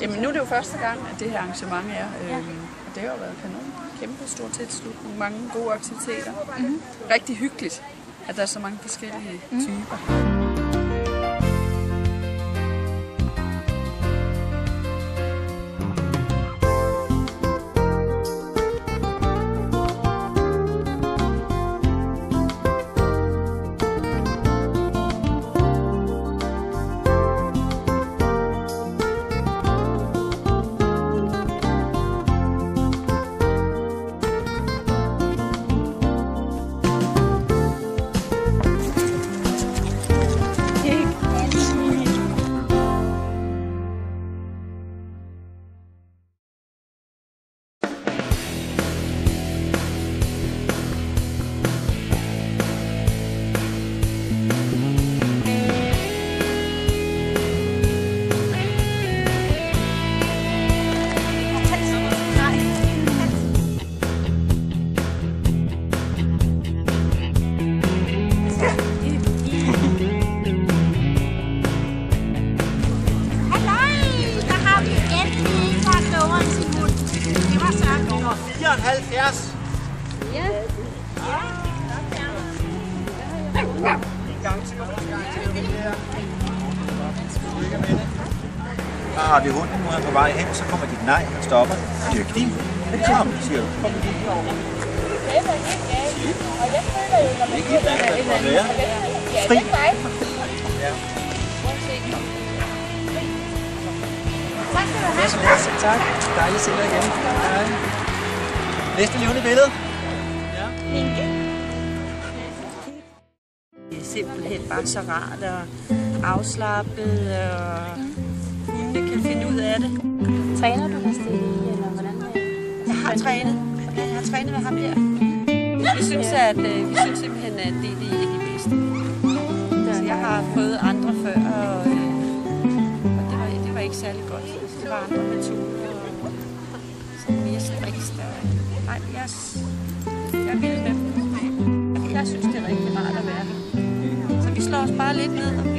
Jamen nu er det jo første gang, at det her arrangement er, og det har jo været kanon. Kæmpe stor tilslutning, mange gode aktiviteter. Rigtig hyggeligt, at der er så mange forskellige typer. Ja. Så har vi hunden, nu er på vej hen, så kommer dit nej og stopper. Siger kniv. Kom, siger du. Kom lige herover. Det er ikke der må være. Fri. Ja. Tak skal du have. Tak. Dejligt at se dig igen. Hej. Næste levende billede. Ja. Det er simpelthen bare så rart og afslappet, og hundene kan finde ud af det. Træner du med Stig, eller hvordan? Jeg har trænet med ham der. Vi synes simpelthen, at det er de bedste. Så jeg har prøvet andre før, og det var ikke særlig godt. Det var andre metoder, og sådan mere strikst. Nej, jeg vil med dem. Jeg synes, det er rigtig rart at være her. Så vi slår os bare lidt ned